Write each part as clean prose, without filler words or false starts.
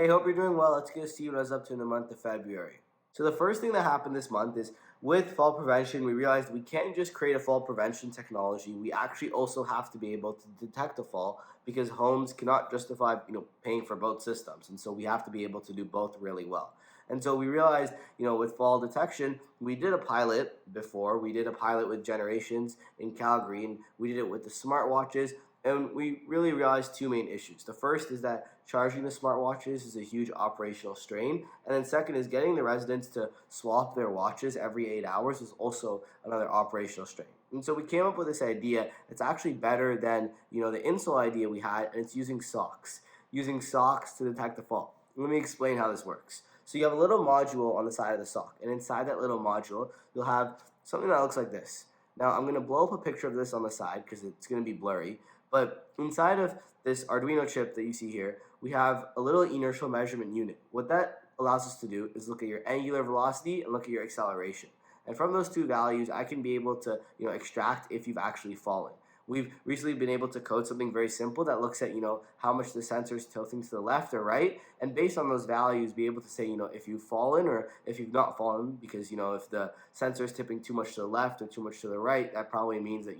Hey, hope you're doing well. Let's go see what I was up to in the month of February. So the first thing that happened this month is with fall prevention, we realized we can't just create a fall prevention technology. We actually also have to be able to detect a fall because homes cannot justify, paying for both systems. And so we have to be able to do both really well. And so we realized, with fall detection, we did a pilot before. We did a pilot with Generations in Calgary, and we did it with the smartwatches. And we really realized two main issues. The first is that charging the smartwatches is a huge operational strain. And then second is getting the residents to swap their watches every 8 hours is also another operational strain. And so we came up with this idea. It's actually better than, the insole idea we had, and it's using socks to detect the fall. Let me explain how this works. So you have a little module on the side of the sock, and inside that little module, you'll have something that looks like this. Now, I'm going to blow up a picture of this on the side because it's going to be blurry. But inside of this Arduino chip that you see here, we have a little inertial measurement unit. What that allows us to do is look at your angular velocity and look at your acceleration. And from those two values, I can be able to extract if you've actually fallen. We've recently been able to code something very simple that looks at how much the sensor is tilting to the left or right, and based on those values, be able to say if you've fallen or if you've not fallen, because if the sensor is tipping too much to the left or too much to the right, that probably means that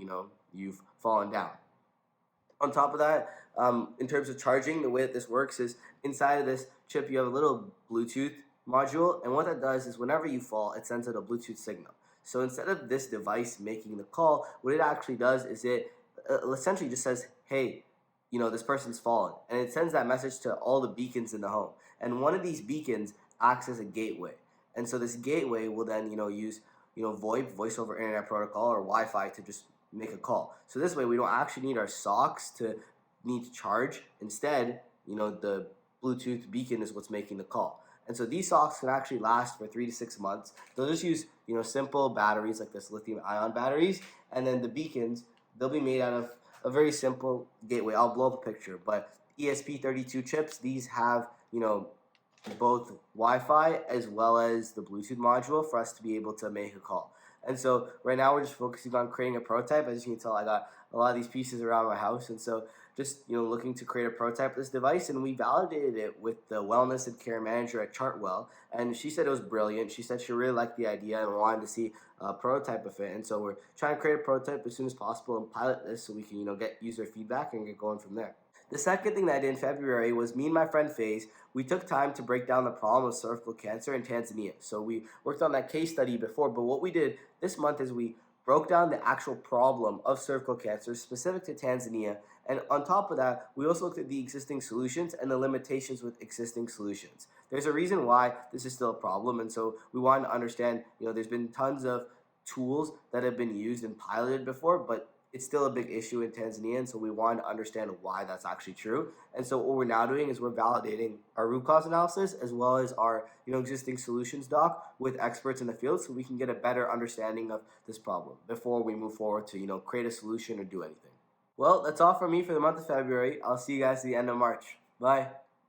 you've fallen down. On top of that, in terms of charging, the way that this works is inside of this chip you have a little Bluetooth module, and what that does is whenever you fall, it sends out a Bluetooth signal. So instead of this device making the call, what it actually does is it essentially just says, hey, this person's fallen, and it sends that message to all the beacons in the home. And one of these beacons acts as a gateway, and so this gateway will then use VoIP, voice over internet protocol, or Wi-Fi to just make a call. So this way we don't actually need our socks to need to charge. Instead, the Bluetooth beacon is what's making the call. And so these socks can actually last for 3 to 6 months. They'll just use simple batteries like this lithium-ion batteries, and then the beacons, they'll be made out of a very simple gateway. I'll blow up a picture, but ESP32 chips, these have both Wi-Fi as well as the Bluetooth module for us to be able to make a call. And so right now we're just focusing on creating a prototype. As you can tell, I got a lot of these pieces around my house, and so just looking to create a prototype of this device. And we validated it with the wellness and care manager at Chartwell, and she said it was brilliant. She said she really liked the idea and wanted to see a prototype of it. And so we're trying to create a prototype as soon as possible and pilot this so we can get user feedback and get going from there. The second thing that I did in February was me and my friend Faze, we took time to break down the problem of cervical cancer in Tanzania. So we worked on that case study before, but what we did this month is we broke down the actual problem of cervical cancer specific to Tanzania. And on top of that, we also looked at the existing solutions and the limitations with existing solutions. There's a reason why this is still a problem, and so we wanted to understand, there's been tons of tools that have been used and piloted before, but it's still a big issue in Tanzania, and so we wanted to understand why that's actually true. And so what we're now doing is we're validating our root cause analysis as well as our existing solutions doc with experts in the field so we can get a better understanding of this problem before we move forward to create a solution or do anything. Well, that's all from me for the month of February. I'll see you guys at the end of March. Bye.